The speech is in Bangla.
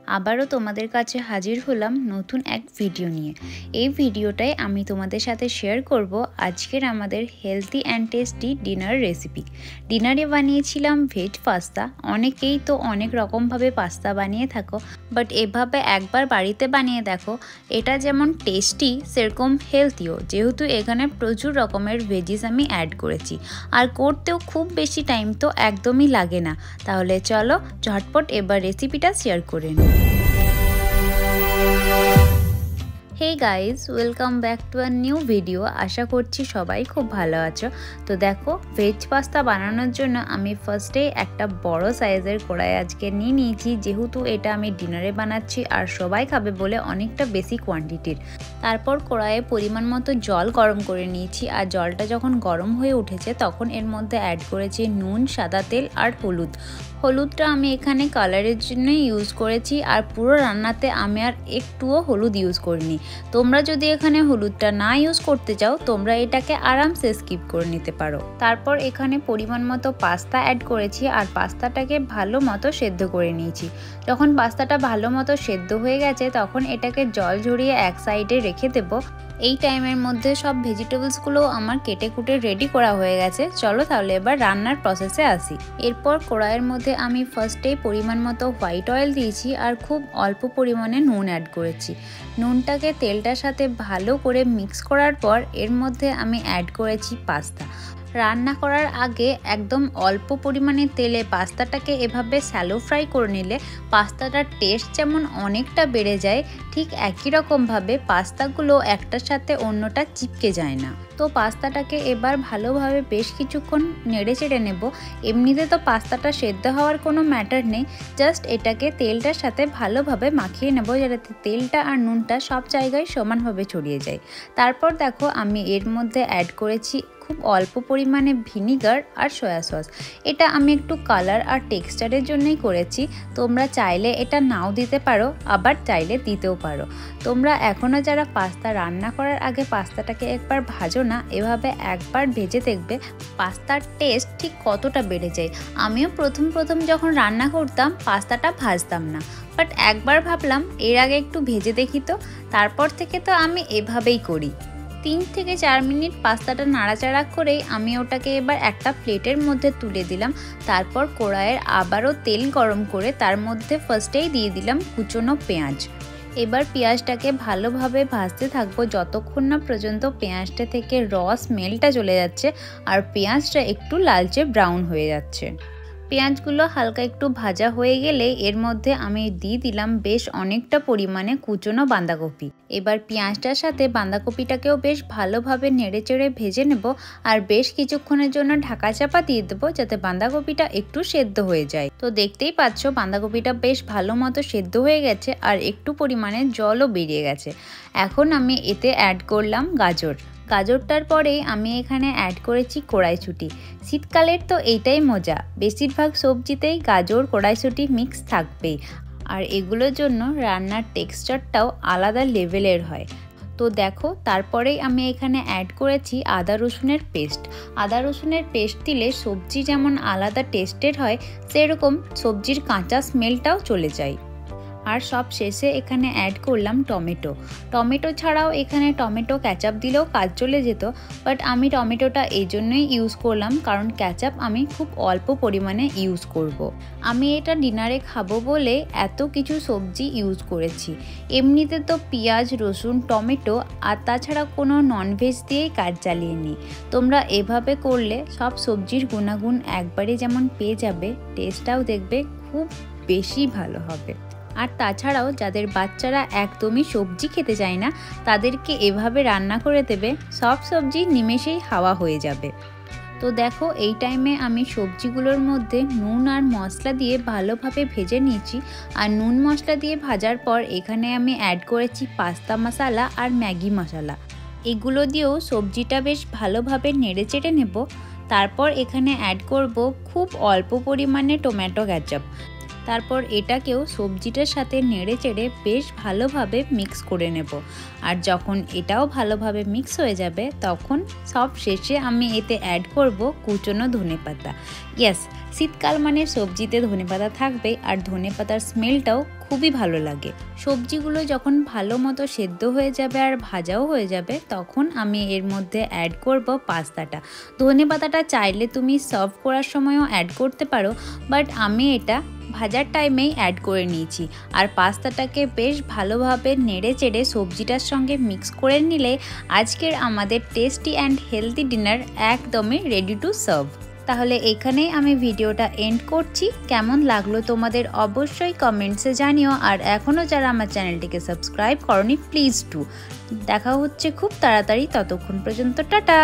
আবারও তোমাদের কাছে হাজির হলাম নতুন এক ভিডিও নিয়ে। এই ভিডিওটাই আমি তোমাদের সাথে শেয়ার করব আজকের আমাদের healthy and tasty dinner recipe. ডিনারে বানিয়েছিলাম ভেজ পাস্তা। অনেকেই তো অনেক রকমভাবে পাস্তা বানিয়ে থাকো, বাট এভাবে একবার বাড়িতে বানিয়ে দেখো। এটা যেমন টেস্টি সেরকম হেলদিও, যেহেতু এখানে প্রচুর রকমের ভেজিস আমি অ্যাড করেছি আর করতেও খুব বেশি টাইম তো একদমই লাগে না। তাহলে চলো ঝটপট এবার রেসিপিটা শেয়ার করে নিই। Hey guys, welcome back to a new video. আশা করছি সবাই খুব ভালো আছো। তো দেখো, ভেজ পাস্তা বানানোর জন্য আমি ফার্স্টেই একটা বড় সাইজের কড়াই আজকে নিয়ে নিয়েছি, যেহেতু এটা আমি ডিনারে বানাচ্ছি আর সবাই খাবে বলে অনেকটা বেশি কোয়ান্টিটির। তারপর কড়াইয়ে পরিমাণ মতো জল গরম করে নিয়েছি, আর জলটা যখন গরম হয়ে উঠেছে তখন এর মধ্যে অ্যাড করেছি নুন, সাদা তেল আর হলুদটা আমি এখানে কালারের জন্য ইউজ করেছি, আর পুরো রান্নাতে আমি আর একটুও হলুদ ইউজ করিনি। তোমরা যদি এখানে হলুদটা না ইউজ করতে চাও, তোমরা এটাকে আরামসে স্কিপ করে নিতে পারো। তারপর এখানে পরিমাণ মতো পাস্তা অ্যাড করেছি আর পাস্তাটাকে ভালো মতো সেদ্ধ করে নিয়েছি। যখন পাস্তাটা ভালো মতো সেদ্ধ হয়ে গেছে তখন এটাকে জল ঝরিয়ে এক সাইডে রেখে দেবো। এই টাইমের মধ্যে সব ভেজিটেবলসগুলো আমার কেটে কুটে রেডি করা হয়ে গেছে। চলো তাহলে এবার রান্নার প্রসেসে আসি। এরপর কড়াইয়ের মধ্যে আমি ফার্স্টেই পরিমাণ মতো হোয়াইট অয়েল দিয়েছি আর খুব অল্প পরিমাণে নুন অ্যাড করেছি। নুনটাকে তেলটার সাথে ভালো করে মিক্স করার পর এর মধ্যে আমি অ্যাড করেছি পাস্তা। রান্না করার আগে একদম অল্প পরিমাণে তেলে পাস্তাটাকে এভাবে শ্যালো ফ্রাই করে নিলে পাস্তাটার টেস্ট যেমন অনেকটা বেড়ে যায়, ঠিক একই রকমভাবে পাস্তাগুলো একটার সাথে অন্যটা চিপকে যায় না। তো পাস্তাটাকে এবার ভালোভাবে বেশ কিছুক্ষণ নেড়ে চেড়ে নেব। এমনিতে তো পাস্তাটা সেদ্ধ হওয়ার কোনো ম্যাটার নেই, জাস্ট এটাকে তেলটার সাথে ভালোভাবে মাখিয়ে নেব, যাতে তেলটা আর নুনটা সব জায়গায় সমানভাবে ছড়িয়ে যায়। তারপর দেখো, আমি এর মধ্যে অ্যাড করেছি খুব অল্প পরিমাণে ভিনিগার আর সয়া সস। এটা আমি একটু কালার আর টেক্সচারের জন্যই করেছি। তোমরা চাইলে এটা নাও দিতে পারো, আবার চাইলে দিতেও পারো। তোমরা এখনও যারা পাস্তা রান্না করার আগে পাস্তাটাকে একবার ভাজো না, এভাবে একবার ভেজে দেখবে পাস্তার টেস্ট ঠিক কতটা বেড়ে যায়। আমিও প্রথম যখন রান্না করতাম পাস্তাটা ভাজতাম না, বাট একবার ভাবলাম এর আগে একটু ভেজে দেখি তো, তারপর থেকে তো আমি এভাবেই করি। 3 থেকে 4 মিনিট পাস্তাটা নাড়াচাড়া করেই আমি ওটাকে এবার একটা প্লেটের মধ্যে তুলে দিলাম। তারপর কড়াইয়ের আবারও তেল গরম করে তার মধ্যে ফার্স্টেই দিয়ে দিলাম কুচনো পেঁয়াজ। এবার পেঁয়াজটাকে ভালোভাবে ভাজতে থাকবো যতক্ষণ না পর্যন্ত পেঁয়াজটা থেকে স্মেলটা চলে যাচ্ছে আর পেঁয়াজটা একটু লালচে ব্রাউন হয়ে যাচ্ছে। পেঁয়াজগুলো হালকা একটু ভাজা হয়ে গেলে এর মধ্যে আমি দিয়ে দিলাম বেশ অনেকটা পরিমাণে কুচনো বাঁধাকপি। এবার পেঁয়াজটার সাথে বাঁধাকপিটাকেও বেশ ভালোভাবে নেড়েচেড়ে ভেজে নেব আর বেশ কিছুক্ষণের জন্য ঢাকা চাপা দিয়ে দেবো, যাতে বাঁধাকপিটা একটু সেদ্ধ হয়ে যায়। তো দেখতেই পাচ্ছ বাঁধাকপিটা বেশ ভালো মতো সেদ্ধ হয়ে গেছে আর একটু পরিমাণে জলও বেরিয়ে গেছে। এখন আমি এতে অ্যাড করলাম গাজরটার পরেই আমি এখানে অ্যাড করেছি কড়াইশুঁটি। শীতকালের তো এইটাই মজা, বেশিরভাগ সবজিতেই গাজর কড়াইশুঁটি মিক্স থাকবেই, আর এগুলোর জন্য রান্নার টেক্সচারটাও আলাদা লেভেলের হয়। তো দেখো, তারপরেই আমি এখানে অ্যাড করেছি আদা রসুনের পেস্ট দিলে সবজি যেমন আলাদা টেস্টের হয়, সেরকম সবজির কাঁচা স্মেলটাও চলে যায়। আর সব শেষে এখানে অ্যাড করলাম টমেটো ছাড়াও এখানে টমেটো ক্যাচাপ দিলেও কাজ চলে যেত, বাট আমি টমেটোটা এই জন্যই ইউজ করলাম কারণ ক্যাচাপ আমি খুব অল্প পরিমাণে ইউজ করব। আমি এটা ডিনারে খাবো বলে এত কিছু সবজি ইউজ করেছি। এমনিতে তো পেঁয়াজ, রসুন, টমেটো আর তাছাড়া কোনো ননভেজ দিয়েই কাজ চালিয়ে নিই। তোমরা এভাবে করলে সব সবজির গুণাগুণ একবারে যেমন পেয়ে যাবে, টেস্টটাও দেখবে খুব বেশি ভালো হবে। আর তাছাড়াও যাদের বাচ্চারা একদমই সবজি খেতে চায় না, তাদেরকে এভাবে রান্না করে দেবে, সব সবজি নিমেষেই হাওয়া হয়ে যাবে। তো দেখো, এই টাইমে আমি সবজিগুলোর মধ্যে নুন আর মশলা দিয়ে ভালোভাবে ভেজে নিয়েছি। আর নুন মশলা দিয়ে ভাজার পর এখানে আমি অ্যাড করেছি পাস্তা মশলা আর ম্যাগি মশলা। এগুলো দিয়েও সবজিটা বেশ ভালোভাবে নেড়ে চেড়ে নেব। তারপর এখানে অ্যাড করব খুব অল্প পরিমাণে টমেটো ক্যাচাপ। তারপর এটাকেও সবজিটার সাথে নেড়ে চেড়ে বেশ ভালোভাবে মিক্স করে নেব। আর যখন এটাও ভালোভাবে মিক্স হয়ে যাবে তখন সব শেষে আমি এতে অ্যাড করব কুচনো ধনেপাতা। ইয়েস, শীতকাল মানে সবজিতে ধনেপাতা থাকবে, আর ধনেপাতার স্মেলটাও খুবই ভালো লাগে। সবজিগুলো যখন ভালো মতো সেদ্ধ হয়ে যাবে আর ভাজাও হয়ে যাবে তখন আমি এর মধ্যে অ্যাড করব পাস্তাটা। ধনেপাতাটা চাইলে তুমি সার্ভ করার সময়ও অ্যাড করতে পারো, বাট আমি এটা ভাজার টাইমেই অ্যাড করে নিয়েছি। আর পাস্তাটাকে বেশ ভালোভাবে নেড়ে চেড়ে সবজিটার সঙ্গে মিক্স করে নিলে আজকের আমাদের টেস্টি অ্যান্ড হেলদি ডিনার একদমই রেডি টু সার্ভ। তাহলে এখানেই আমি ভিডিওটা এন্ড করছি। কেমন লাগলো তোমাদের অবশ্যই কমেন্টসে জানিও, আর এখনও যারা আমার চ্যানেলটিকে সাবস্ক্রাইব করনি প্লিজ ডু। দেখা হচ্ছে খুব তাড়াতাড়ি, ততক্ষণ পর্যন্ত টাটা।